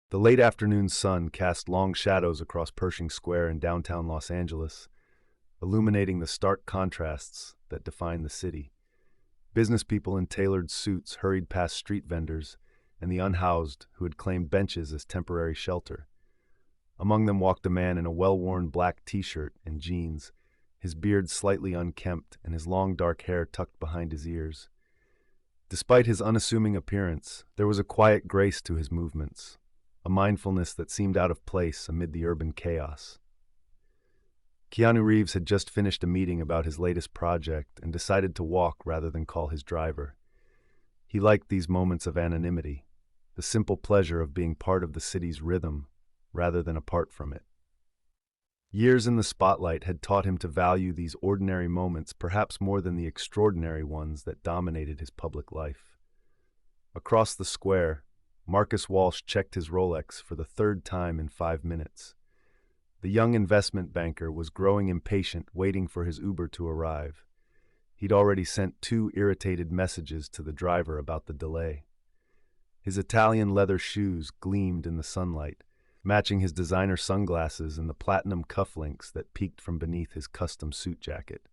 The late afternoon sun cast long shadows across Pershing Square in downtown Los Angeles, illuminating the stark contrasts that define the city. Business people in tailored suits hurried past street vendors and the unhoused who had claimed benches as temporary shelter. Among them walked a man in a well-worn black t-shirt and jeans, his beard slightly unkempt and his long dark hair tucked behind his ears. Despite his unassuming appearance, there was a quiet grace to his movements, a mindfulness that seemed out of place amid the urban chaos. Keanu Reeves had just finished a meeting about his latest project and decided to walk rather than call his driver. He liked these moments of anonymity, the simple pleasure of being part of the city's rhythm rather than apart from it. Years in the spotlight had taught him to value these ordinary moments perhaps more than the extraordinary ones that dominated his public life. Across the square, Marcus Walsh checked his Rolex for the third time in 5 minutes. The young investment banker was growing impatient, waiting for his Uber to arrive. He'd already sent 2 irritated messages to the driver about the delay. His Italian leather shoes gleamed in the sunlight, matching his designer sunglasses and the platinum cufflinks that peeked from beneath his custom suit jacket.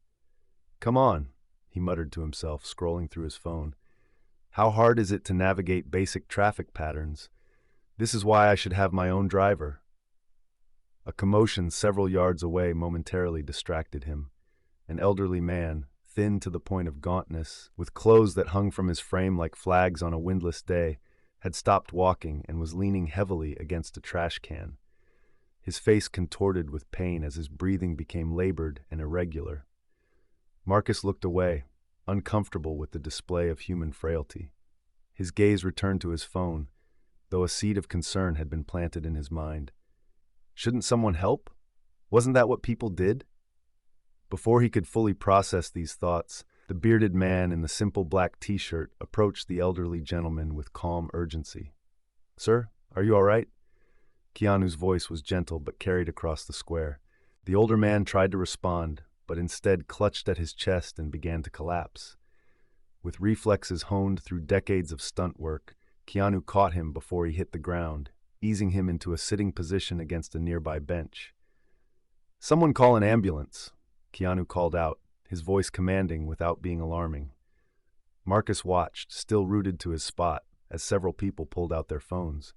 "Come on," he muttered to himself, scrolling through his phone. "How hard is it to navigate basic traffic patterns? This is why I should have my own driver." A commotion several yards away momentarily distracted him. An elderly man, thin to the point of gauntness, with clothes that hung from his frame like flags on a windless day, had stopped walking and was leaning heavily against a trash can. His face contorted with pain as his breathing became labored and irregular. Marcus looked away, uncomfortable with the display of human frailty. His gaze returned to his phone, though a seed of concern had been planted in his mind. Shouldn't someone help? Wasn't that what people did? Before he could fully process these thoughts, the bearded man in the simple black t-shirt approached the elderly gentleman with calm urgency. "Sir, are you all right?" Keanu's voice was gentle but carried across the square. The older man tried to respond, but instead clutched at his chest and began to collapse. With reflexes honed through decades of stunt work, Keanu caught him before he hit the ground, easing him into a sitting position against a nearby bench. "Someone call an ambulance," Keanu called out, his voice commanding without being alarming. Marcus watched, still rooted to his spot, as several people pulled out their phones.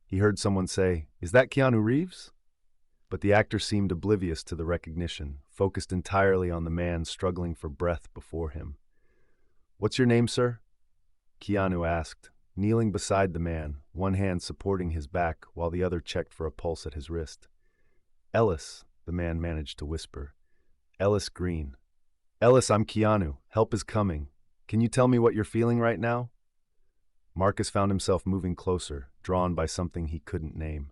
He heard someone say, "Is that Keanu Reeves?" But the actor seemed oblivious to the recognition, focused entirely on the man struggling for breath before him. "What's your name, sir?" Keanu asked, kneeling beside the man, one hand supporting his back while the other checked for a pulse at his wrist. "Ellis," the man managed to whisper. "Ellis Green." "Ellis, I'm Keanu. Help is coming. Can you tell me what you're feeling right now?" Marcus found himself moving closer, drawn by something he couldn't name.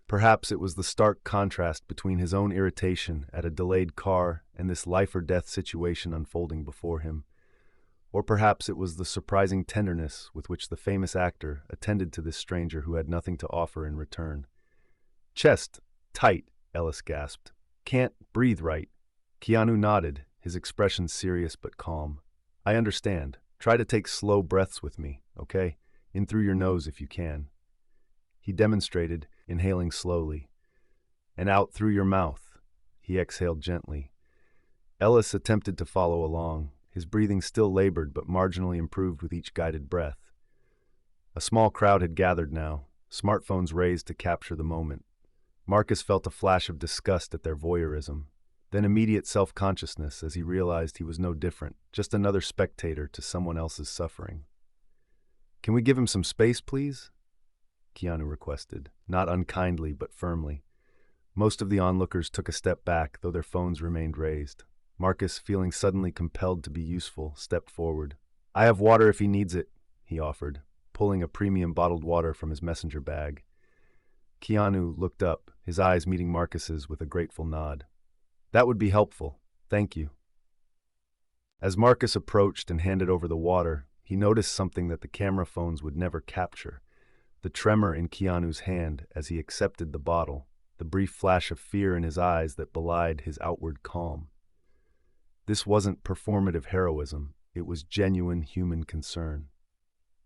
Perhaps it was the stark contrast between his own irritation at a delayed car and this life-or-death situation unfolding before him. Or perhaps it was the surprising tenderness with which the famous actor attended to this stranger who had nothing to offer in return. "Chest, tight," Ellis gasped. "Can't breathe right." Keanu nodded, his expression serious but calm. "I understand. Try to take slow breaths with me, okay? In through your nose if you can." He demonstrated, inhaling slowly. "And out through your mouth." He exhaled gently. Ellis attempted to follow along, his breathing still labored but marginally improved with each guided breath. A small crowd had gathered now, smartphones raised to capture the moment. Marcus felt a flash of disgust at their voyeurism, then immediate self-consciousness as he realized he was no different, just another spectator to someone else's suffering. "Can we give him some space, please?" Keanu requested, not unkindly but firmly. Most of the onlookers took a step back, though their phones remained raised. Marcus, feeling suddenly compelled to be useful, stepped forward. "I have water if he needs it," he offered, pulling a premium bottled water from his messenger bag. Keanu looked up, his eyes meeting Marcus's with a grateful nod. "That would be helpful. Thank you." As Marcus approached and handed over the water, he noticed something that the camera phones would never capture. The tremor in Keanu's hand as he accepted the bottle, the brief flash of fear in his eyes that belied his outward calm. This wasn't performative heroism, it was genuine human concern.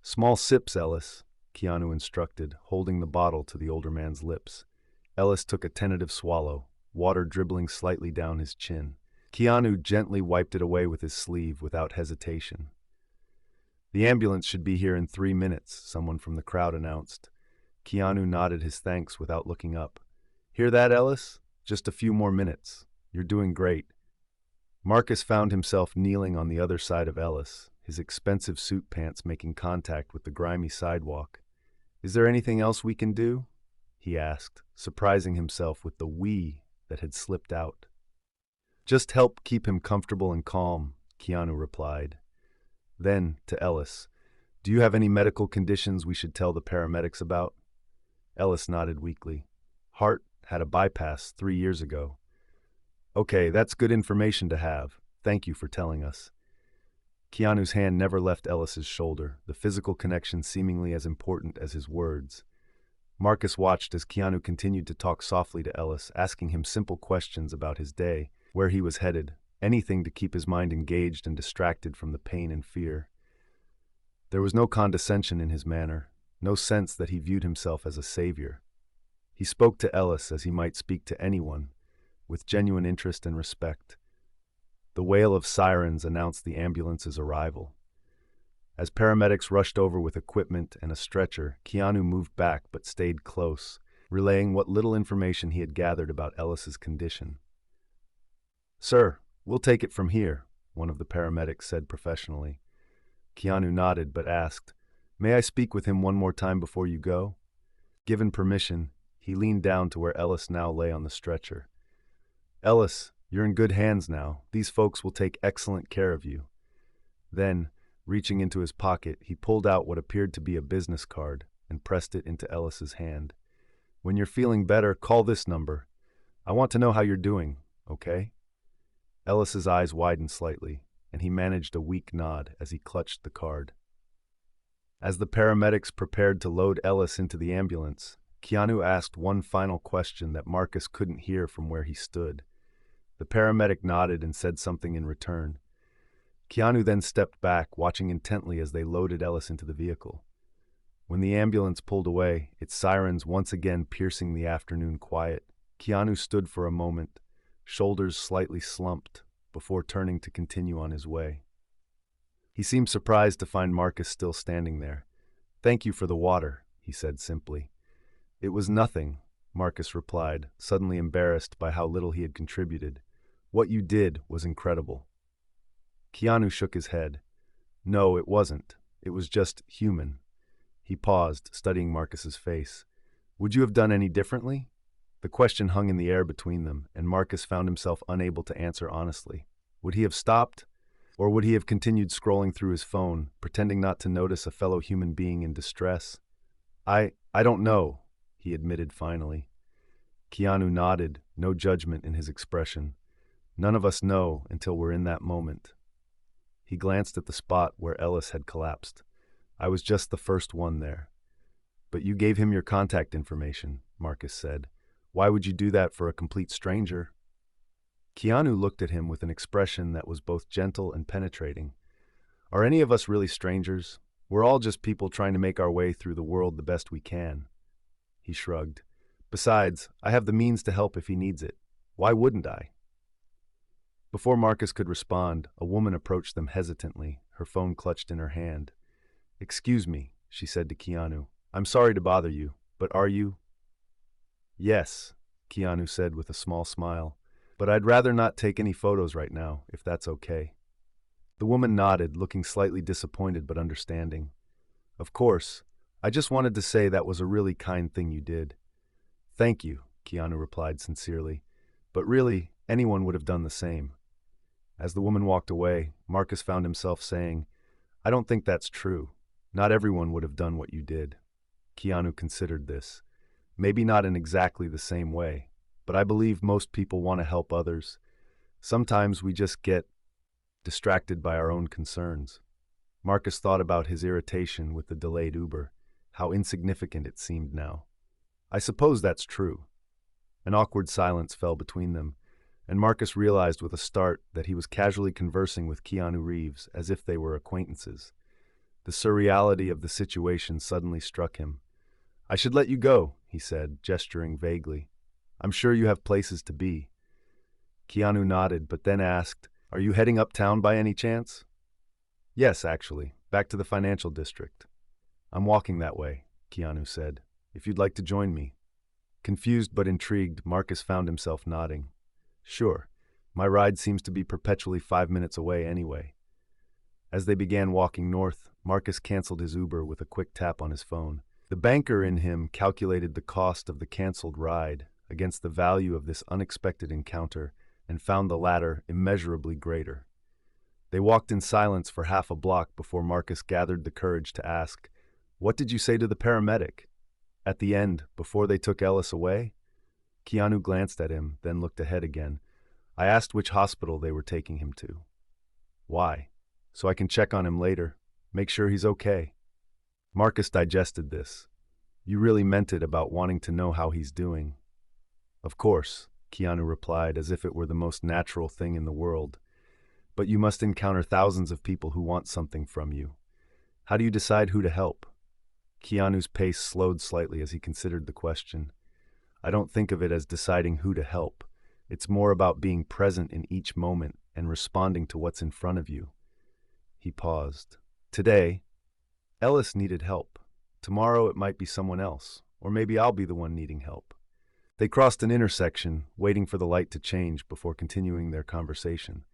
"Small sips, Ellis," Keanu instructed, holding the bottle to the older man's lips. Ellis took a tentative swallow, water dribbling slightly down his chin. Keanu gently wiped it away with his sleeve without hesitation. "The ambulance should be here in 3 minutes," someone from the crowd announced. Keanu nodded his thanks without looking up. "Hear that, Ellis? Just a few more minutes. You're doing great." Marcus found himself kneeling on the other side of Ellis, his expensive suit pants making contact with the grimy sidewalk. "Is there anything else we can do?" he asked, surprising himself with the "we" that had slipped out. "Just help keep him comfortable and calm," Keanu replied. Then, to Ellis, "Do you have any medical conditions we should tell the paramedics about?" Ellis nodded weakly. "Heart had a bypass 3 years ago." "Okay, that's good information to have. Thank you for telling us." Keanu's hand never left Ellis's shoulder, the physical connection seemingly as important as his words. Marcus watched as Keanu continued to talk softly to Ellis, asking him simple questions about his day, where he was headed, anything to keep his mind engaged and distracted from the pain and fear. There was no condescension in his manner, no sense that he viewed himself as a savior. He spoke to Ellis as he might speak to anyone, with genuine interest and respect. The wail of sirens announced the ambulance's arrival. As paramedics rushed over with equipment and a stretcher, Keanu moved back but stayed close, relaying what little information he had gathered about Ellis's condition. "Sir, we'll take it from here," one of the paramedics said professionally. Keanu nodded but asked, "May I speak with him one more time before you go?" Given permission, he leaned down to where Ellis now lay on the stretcher. "Ellis, you're in good hands now. These folks will take excellent care of you." Then, reaching into his pocket, he pulled out what appeared to be a business card and pressed it into Ellis's hand. "When you're feeling better, call this number. I want to know how you're doing, okay?" Ellis's eyes widened slightly, and he managed a weak nod as he clutched the card. As the paramedics prepared to load Ellis into the ambulance, Keanu asked one final question that Marcus couldn't hear from where he stood. The paramedic nodded and said something in return. Keanu then stepped back, watching intently as they loaded Ellis into the vehicle. When the ambulance pulled away, its sirens once again piercing the afternoon quiet, Keanu stood for a moment, shoulders slightly slumped, before turning to continue on his way. He seemed surprised to find Marcus still standing there. "Thank you for the water," he said simply. "It was nothing," Marcus replied, suddenly embarrassed by how little he had contributed. "What you did was incredible." Keanu shook his head. "No, it wasn't. It was just human." He paused, studying Marcus's face. "Would you have done any differently?" The question hung in the air between them, and Marcus found himself unable to answer honestly. Would he have stopped? Or would he have continued scrolling through his phone, pretending not to notice a fellow human being in distress? I don't know," he admitted finally. Keanu nodded, no judgment in his expression. "None of us know until we're in that moment." He glanced at the spot where Ellis had collapsed. "I was just the first one there." "But you gave him your contact information," Marcus said. "Why would you do that for a complete stranger?" Keanu looked at him with an expression that was both gentle and penetrating. "Are any of us really strangers? We're all just people trying to make our way through the world the best we can." He shrugged. "Besides, I have the means to help if he needs it. Why wouldn't I?" Before Marcus could respond, a woman approached them hesitantly, her phone clutched in her hand. "Excuse me," she said to Keanu. "I'm sorry to bother you, but are you?" "Yes," Keanu said with a small smile, "but I'd rather not take any photos right now, if that's okay." The woman nodded, looking slightly disappointed but understanding. "Of course. I just wanted to say that was a really kind thing you did." "Thank you," Keanu replied sincerely. "But really, anyone would have done the same." As the woman walked away, Marcus found himself saying, "I don't think that's true. Not everyone would have done what you did." Keanu considered this. "Maybe not in exactly the same way, but I believe most people want to help others. Sometimes we just get distracted by our own concerns." Marcus thought about his irritation with the delayed Uber, how insignificant it seemed now. "I suppose that's true." An awkward silence fell between them, and Marcus realized with a start that he was casually conversing with Keanu Reeves as if they were acquaintances. The surreality of the situation suddenly struck him. "I should let you go," he said, gesturing vaguely. "I'm sure you have places to be." Keanu nodded, but then asked, "Are you heading uptown by any chance?" "Yes, actually. Back to the financial district." "I'm walking that way," Keanu said. "If you'd like to join me." Confused but intrigued, Marcus found himself nodding. "Sure. My ride seems to be perpetually 5 minutes away anyway." As they began walking north, Marcus canceled his Uber with a quick tap on his phone. The banker in him calculated the cost of the canceled ride against the value of this unexpected encounter and found the latter immeasurably greater. They walked in silence for half a block before Marcus gathered the courage to ask, "What did you say to the paramedic?" At the end, before they took Ellis away? Keanu glanced at him, then looked ahead again. "I asked which hospital they were taking him to." "Why?" "So I can check on him later. Make sure he's okay." Marcus digested this. "You really meant it about wanting to know how he's doing." "Of course," Keanu replied as if it were the most natural thing in the world. "But you must encounter thousands of people who want something from you. How do you decide who to help?" Keanu's pace slowed slightly as he considered the question. "I don't think of it as deciding who to help. It's more about being present in each moment and responding to what's in front of you." He paused. "Today, Ellis needed help. Tomorrow it might be someone else, or maybe I'll be the one needing help." They crossed an intersection, waiting for the light to change before continuing their conversation.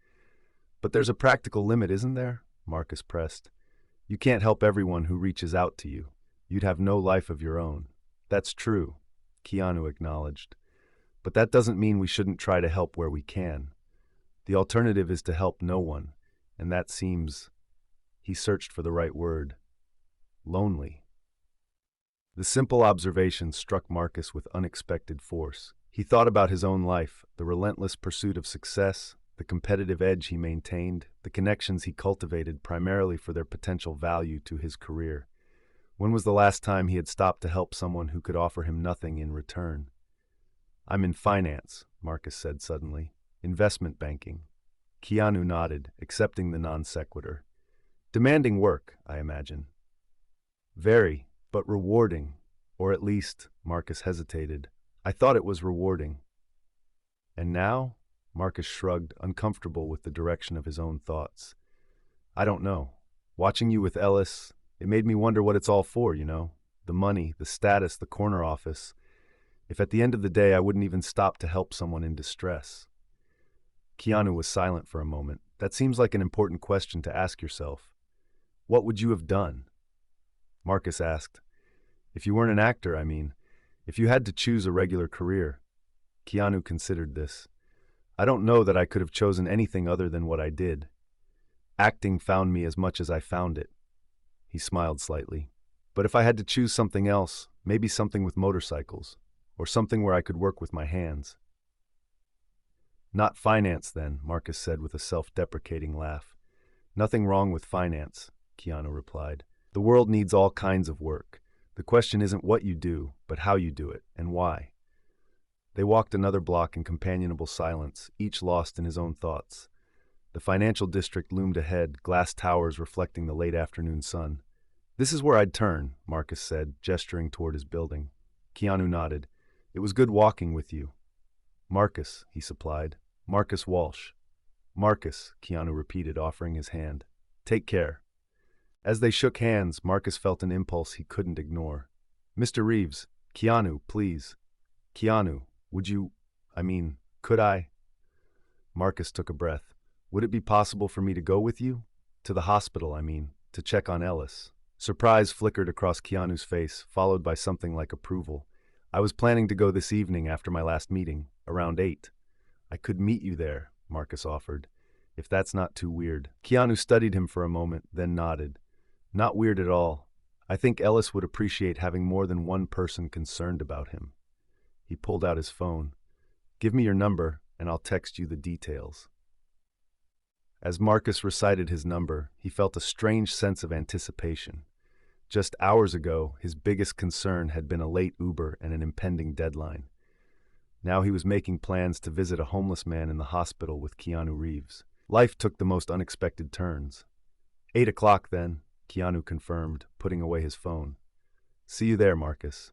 "But there's a practical limit, isn't there?" Marcus pressed. "You can't help everyone who reaches out to you. You'd have no life of your own." "That's true," Keanu acknowledged. "But that doesn't mean we shouldn't try to help where we can. The alternative is to help no one, and that seems—" he searched for the right word— lonely. The simple observation struck Marcus with unexpected force. He thought about his own life, the relentless pursuit of success, the competitive edge he maintained, the connections he cultivated primarily for their potential value to his career. When was the last time he had stopped to help someone who could offer him nothing in return? "I'm in finance," Marcus said suddenly. "Investment banking." Keanu nodded, accepting the non sequitur. "Demanding work, I imagine." "Very, but rewarding. Or at least," Marcus hesitated, "I thought it was rewarding." "And now?" Marcus shrugged, uncomfortable with the direction of his own thoughts. "I don't know. Watching you with Ellis, it made me wonder what it's all for, you know? The money, the status, the corner office. If at the end of the day I wouldn't even stop to help someone in distress." Keanu was silent for a moment. "That seems like an important question to ask yourself. What would you have done?" Marcus asked. "If you weren't an actor, I mean. If you had to choose a regular career." Keanu considered this. "I don't know that I could have chosen anything other than what I did. Acting found me as much as I found it." He smiled slightly. "But if I had to choose something else, maybe something with motorcycles, or something where I could work with my hands." "Not finance, then," Marcus said with a self-deprecating laugh. "Nothing wrong with finance," Keanu replied. "The world needs all kinds of work. The question isn't what you do, but how you do it, and why." They walked another block in companionable silence, each lost in his own thoughts. The financial district loomed ahead, glass towers reflecting the late afternoon sun. "This is where I'd turn," Marcus said, gesturing toward his building. Keanu nodded. "It was good walking with you." "Marcus," he supplied. "Marcus Walsh." "Marcus," Keanu repeated, offering his hand. "Take care." As they shook hands, Marcus felt an impulse he couldn't ignore. "Mr. Reeves, Keanu, please. Keanu, could I?" Marcus took a breath. "Would it be possible for me to go with you? To the hospital, to check on Ellis." Surprise flickered across Keanu's face, followed by something like approval. "I was planning to go this evening after my last meeting, around 8. "I could meet you there," Marcus offered, "if that's not too weird." Keanu studied him for a moment, then nodded. "Not weird at all. I think Ellis would appreciate having more than one person concerned about him." He pulled out his phone. "Give me your number, and I'll text you the details." As Marcus recited his number, he felt a strange sense of anticipation. Just hours ago, his biggest concern had been a late Uber and an impending deadline. Now he was making plans to visit a homeless man in the hospital with Keanu Reeves. Life took the most unexpected turns. 8 o'clock then, Keanu confirmed, putting away his phone. See you there, Marcus.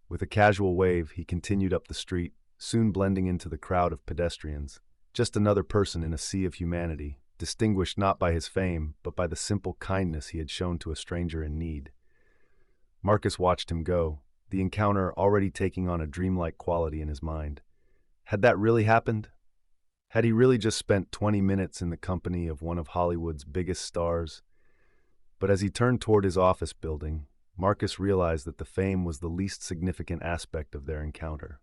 With a casual wave, he continued up the street, soon blending into the crowd of pedestrians. Just another person in a sea of humanity, distinguished not by his fame, but by the simple kindness he had shown to a stranger in need. Marcus watched him go, the encounter already taking on a dreamlike quality in his mind. Had that really happened? Had he really just spent 20 minutes in the company of one of Hollywood's biggest stars? But as he turned toward his office building, Marcus realized that the fame was the least significant aspect of their encounter.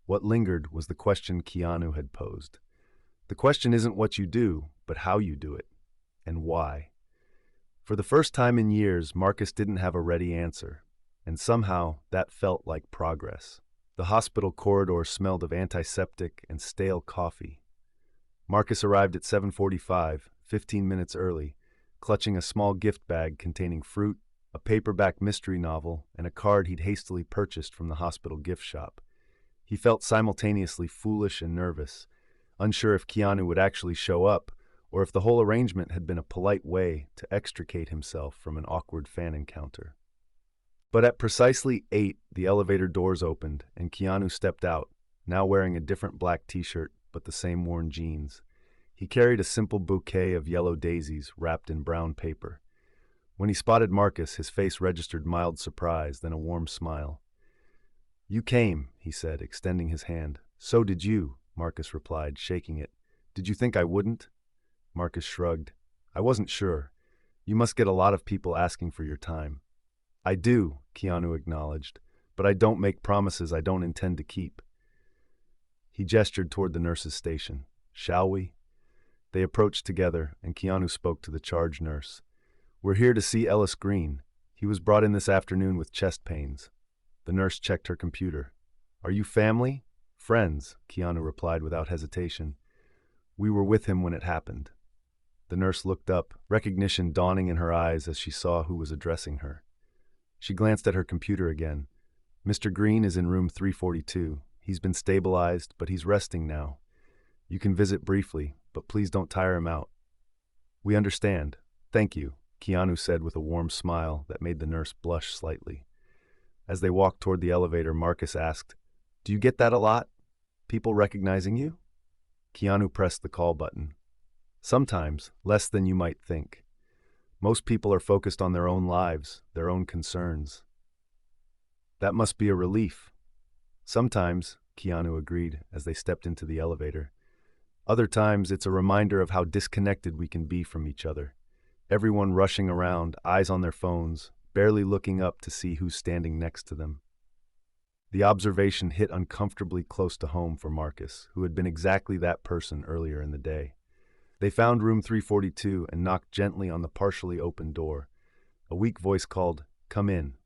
What lingered was the question Keanu had posed. The question isn't what you do, but how you do it, and why. For the first time in years, Marcus didn't have a ready answer, and somehow that felt like progress. The hospital corridor smelled of antiseptic and stale coffee. Marcus arrived at 7:45, 15 minutes early, clutching a small gift bag containing fruit, a paperback mystery novel, and a card he'd hastily purchased from the hospital gift shop. He felt simultaneously foolish and nervous, unsure if Keanu would actually show up, or if the whole arrangement had been a polite way to extricate himself from an awkward fan encounter. But at precisely 8, the elevator doors opened, and Keanu stepped out, now wearing a different black t-shirt but the same worn jeans. He carried a simple bouquet of yellow daisies wrapped in brown paper. When he spotted Marcus, his face registered mild surprise, then a warm smile. "You came," he said, extending his hand. "So did you," Marcus replied, shaking it. "Did you think I wouldn't?" Marcus shrugged. "I wasn't sure. You must get a lot of people asking for your time." "I do," Keanu acknowledged, "but I don't make promises I don't intend to keep." He gestured toward the nurse's station. "Shall we?" They approached together, and Keanu spoke to the charge nurse. "We're here to see Ellis Green. He was brought in this afternoon with chest pains." The nurse checked her computer. "Are you family?" "Friends," Keanu replied without hesitation. "We were with him when it happened." The nurse looked up, recognition dawning in her eyes as she saw who was addressing her. She glanced at her computer again. "Mr. Green is in room 342. He's been stabilized, but he's resting now. You can visit briefly, but please don't tire him out." "We understand. Thank you," Keanu said with a warm smile that made the nurse blush slightly. As they walked toward the elevator, Marcus asked, "Do you get that a lot? People recognizing you?" Keanu pressed the call button. "Sometimes, less than you might think. Most people are focused on their own lives, their own concerns." "That must be a relief." "Sometimes," Keanu agreed as they stepped into the elevator. "Other times, it's a reminder of how disconnected we can be from each other. Everyone rushing around, eyes on their phones, barely looking up to see who's standing next to them." The observation hit uncomfortably close to home for Marcus, who had been exactly that person earlier in the day. They found room 342 and knocked gently on the partially open door. A weak voice called, "Come in."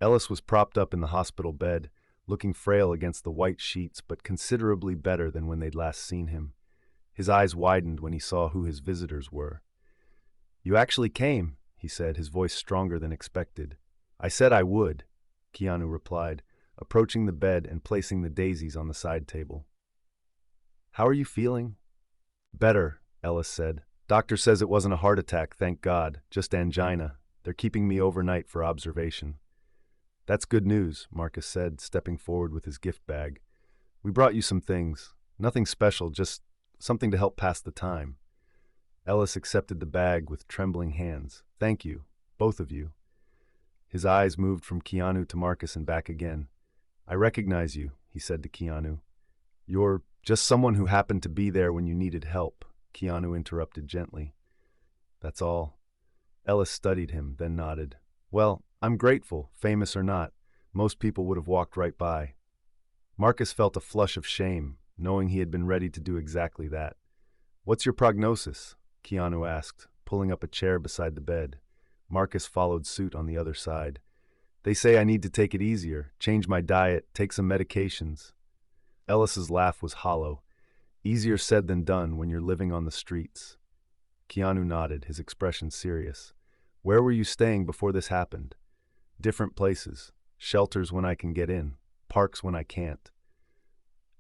Ellis was propped up in the hospital bed, looking frail against the white sheets but considerably better than when they'd last seen him. His eyes widened when he saw who his visitors were. "You actually came," he said, his voice stronger than expected. "I said I would," Keanu replied, approaching the bed and placing the daisies on the side table. "How are you feeling?" "Better," Ellis said. "Doctor says it wasn't a heart attack, thank God, just angina. They're keeping me overnight for observation." "That's good news," Marcus said, stepping forward with his gift bag. "We brought you some things. Nothing special, just something to help pass the time." Ellis accepted the bag with trembling hands. "Thank you, both of you." His eyes moved from Keanu to Marcus and back again. "I recognize you," he said to Keanu. "You're just someone who happened to be there when you needed help," Keanu interrupted gently. "That's all." Ellis studied him, then nodded. "Well, I'm grateful, famous or not. Most people would have walked right by." Marcus felt a flush of shame, knowing he had been ready to do exactly that. "What's your prognosis?" Keanu asked, pulling up a chair beside the bed. Marcus followed suit on the other side. "They say I need to take it easier, change my diet, take some medications." Ellis's laugh was hollow. "Easier said than done when you're living on the streets." Keanu nodded, his expression serious. "Where were you staying before this happened?" "Different places. Shelters when I can get in, parks when I can't."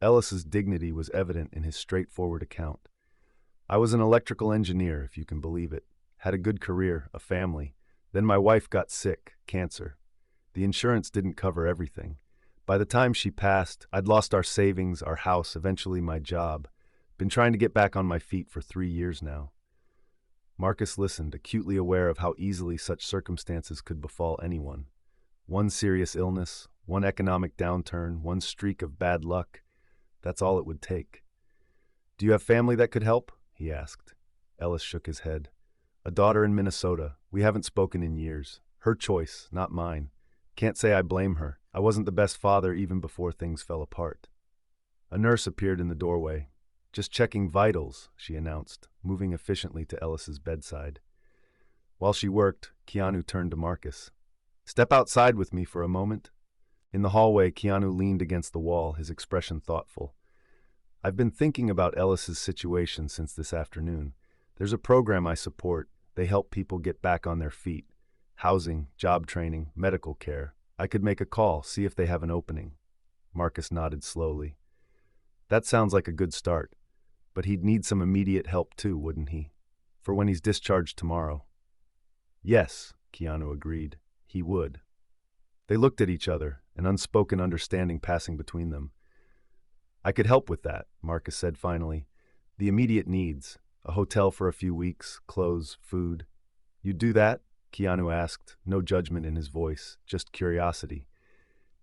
Ellis's dignity was evident in his straightforward account. "I was an electrical engineer, if you can believe it. had a good career, a family. Then my wife got sick, cancer. The insurance didn't cover everything. By the time she passed, I'd lost our savings, our house, eventually my job. Been trying to get back on my feet for 3 years now. Marcus listened, acutely aware of how easily such circumstances could befall anyone. One serious illness, one economic downturn, one streak of bad luck. That's all it would take. "Do you have family that could help?" he asked. Ellis shook his head. "A daughter in Minnesota. We haven't spoken in years. Her choice, not mine. Can't say I blame her. I wasn't the best father even before things fell apart." A nurse appeared in the doorway. "Just checking vitals," she announced, moving efficiently to Ellis's bedside. While she worked, Keanu turned to Marcus. "Step outside with me for a moment." In the hallway, Keanu leaned against the wall, his expression thoughtful. "I've been thinking about Ellis's situation since this afternoon. There's a program I support. They help people get back on their feet. Housing, job training, medical care. I could make a call, see if they have an opening." Marcus nodded slowly. "That sounds like a good start. But he'd need some immediate help too, wouldn't he? For when he's discharged tomorrow." "Yes," Keanu agreed. "He would." They looked at each other, an unspoken understanding passing between them. "I could help with that," Marcus said finally. "The immediate needs. A hotel for a few weeks, clothes, food." "You'd do that?" Keanu asked, no judgment in his voice, just curiosity.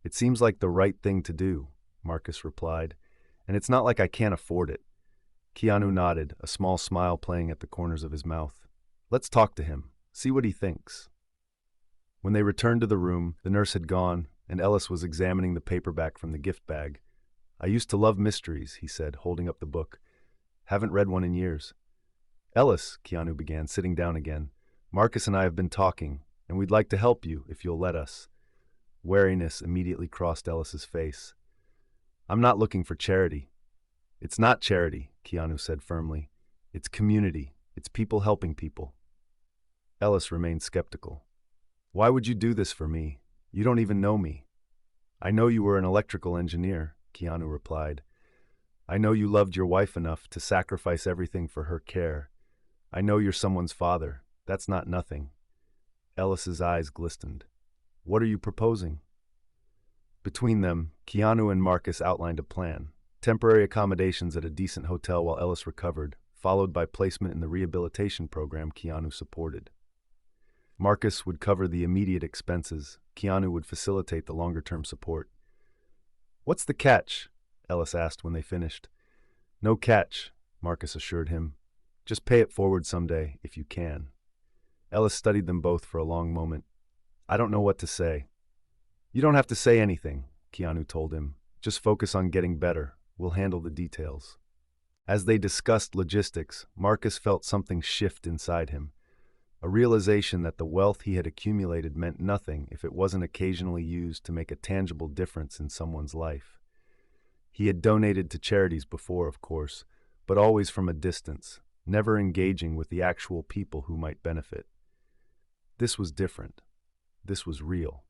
"It seems like the right thing to do," Marcus replied. "And it's not like I can't afford it." Keanu nodded, a small smile playing at the corners of his mouth. "Let's talk to him, see what he thinks." When they returned to the room, the nurse had gone, and Ellis was examining the paperback from the gift bag. "I used to love mysteries," he said, holding up the book. "Haven't read one in years." "Ellis," Keanu began, sitting down again, "Marcus and I have been talking, and we'd like to help you, if you'll let us." Wariness immediately crossed Ellis's face. "I'm not looking for charity." "It's not charity," Keanu said firmly. "It's community. It's people helping people." Ellis remained skeptical. "Why would you do this for me? You don't even know me." "I know you were an electrical engineer," Keanu replied. "I know you loved your wife enough to sacrifice everything for her care. I know you're someone's father. That's not nothing." Ellis's eyes glistened. "What are you proposing?" Between them, Keanu and Marcus outlined a plan. Temporary accommodations at a decent hotel while Ellis recovered, followed by placement in the rehabilitation program Keanu supported. Marcus would cover the immediate expenses. Keanu would facilitate the longer-term support. "What's the catch?" Ellis asked when they finished. "No catch," Marcus assured him. "Just pay it forward someday, if you can." Ellis studied them both for a long moment. "I don't know what to say." "You don't have to say anything," Keanu told him. "Just focus on getting better. We'll handle the details." As they discussed logistics, Marcus felt something shift inside him. A realization that the wealth he had accumulated meant nothing if it wasn't occasionally used to make a tangible difference in someone's life. He had donated to charities before, of course, but always from a distance, never engaging with the actual people who might benefit. This was different. This was real.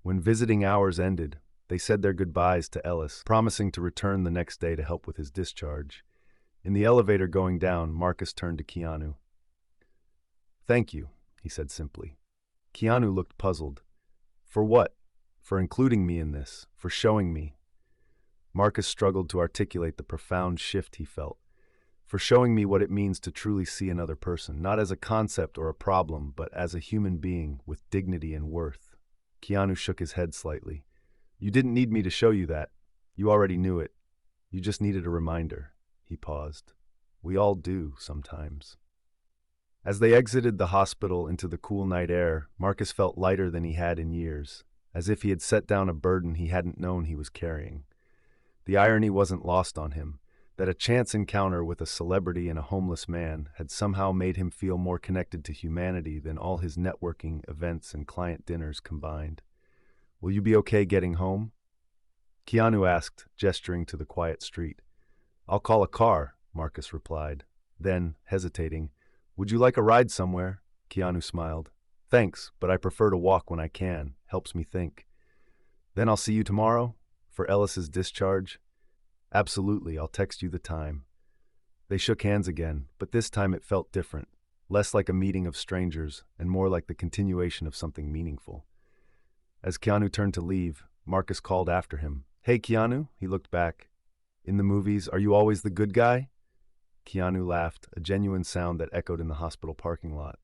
When visiting hours ended, they said their goodbyes to Ellis, promising to return the next day to help with his discharge. In the elevator going down, Marcus turned to Keanu. "Thank you," he said simply. Keanu looked puzzled. "For what? For including me in this? For showing me?" Marcus struggled to articulate the profound shift he felt. "For showing me what it means to truly see another person, not as a concept or a problem, but as a human being with dignity and worth." Keanu shook his head slightly. "You didn't need me to show you that. You already knew it. You just needed a reminder." He paused. "We all do, sometimes." As they exited the hospital into the cool night air, Marcus felt lighter than he had in years, as if he had set down a burden he hadn't known he was carrying. The irony wasn't lost on him, that a chance encounter with a celebrity and a homeless man had somehow made him feel more connected to humanity than all his networking, events, and client dinners combined. "Will you be okay getting home?" Keanu asked, gesturing to the quiet street. "I'll call a car," Marcus replied. Then, hesitating, "Would you like a ride somewhere?" Keanu smiled. "Thanks, but I prefer to walk when I can. Helps me think." "Then I'll see you tomorrow? For Ellis's discharge?" "Absolutely, I'll text you the time." They shook hands again, but this time it felt different. less like a meeting of strangers and more like the continuation of something meaningful. As Keanu turned to leave, Marcus called after him. "Hey, Keanu," he looked back. "In the movies, are you always the good guy?" Keanu laughed, a genuine sound that echoed in the hospital parking lot.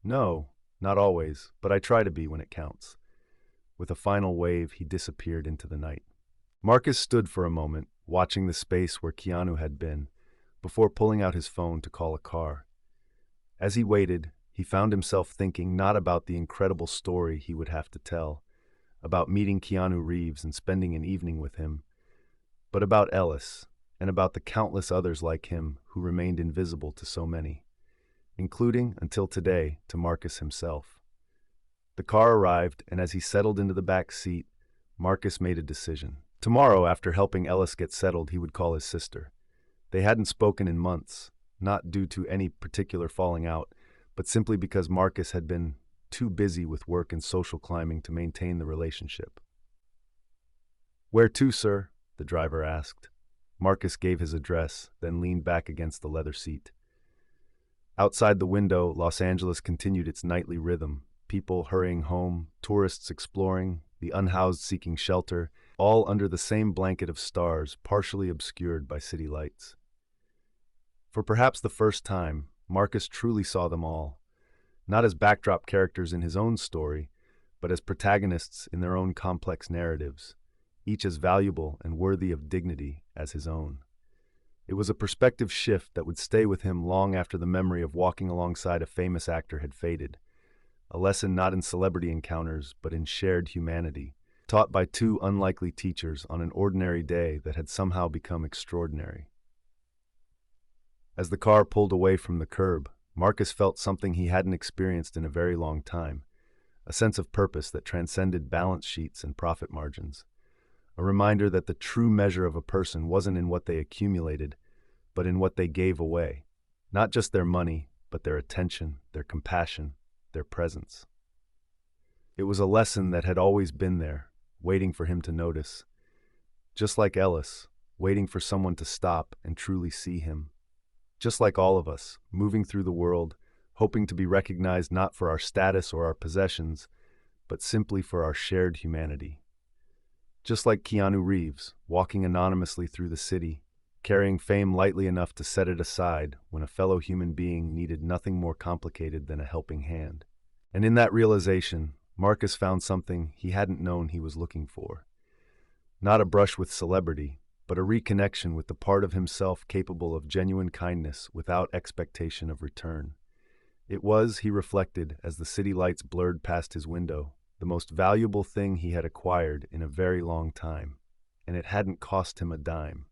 "No, not always, but I try to be when it counts." With a final wave, he disappeared into the night. Marcus stood for a moment, watching the space where Keanu had been, before pulling out his phone to call a car. As he waited, he found himself thinking not about the incredible story he would have to tell, about meeting Keanu Reeves and spending an evening with him, but about Ellis, and about the countless others like him who remained invisible to so many, including, until today, to Marcus himself. The car arrived, and as he settled into the back seat, Marcus made a decision. Tomorrow, after helping Ellis get settled, he would call his sister. They hadn't spoken in months, not due to any particular falling out, but simply because Marcus had been too busy with work and social climbing to maintain the relationship. "Where to, sir?" the driver asked. Marcus gave his address, then leaned back against the leather seat. Outside the window, Los Angeles continued its nightly rhythm, people hurrying home, tourists exploring, the unhoused seeking shelter, all under the same blanket of stars, partially obscured by city lights. For perhaps the first time, Marcus truly saw them all, not as backdrop characters in his own story, but as protagonists in their own complex narratives, each as valuable and worthy of dignity as his own. It was a perspective shift that would stay with him long after the memory of walking alongside a famous actor had faded, a lesson not in celebrity encounters, but in shared humanity, taught by two unlikely teachers on an ordinary day that had somehow become extraordinary. As the car pulled away from the curb, Marcus felt something he hadn't experienced in a very long time, a sense of purpose that transcended balance sheets and profit margins, a reminder that the true measure of a person wasn't in what they accumulated, but in what they gave away, not just their money, but their attention, their compassion, their presence. It was a lesson that had always been there, waiting for him to notice, just like Ellis, waiting for someone to stop and truly see him. Just like all of us, moving through the world, hoping to be recognized not for our status or our possessions, but simply for our shared humanity. Just like Keanu Reeves, walking anonymously through the city, carrying fame lightly enough to set it aside when a fellow human being needed nothing more complicated than a helping hand. And in that realization, Marcus found something he hadn't known he was looking for. Not a brush with celebrity, but a reconnection with the part of himself capable of genuine kindness without expectation of return. It was, he reflected, as the city lights blurred past his window, the most valuable thing he had acquired in a very long time, and it hadn't cost him a dime.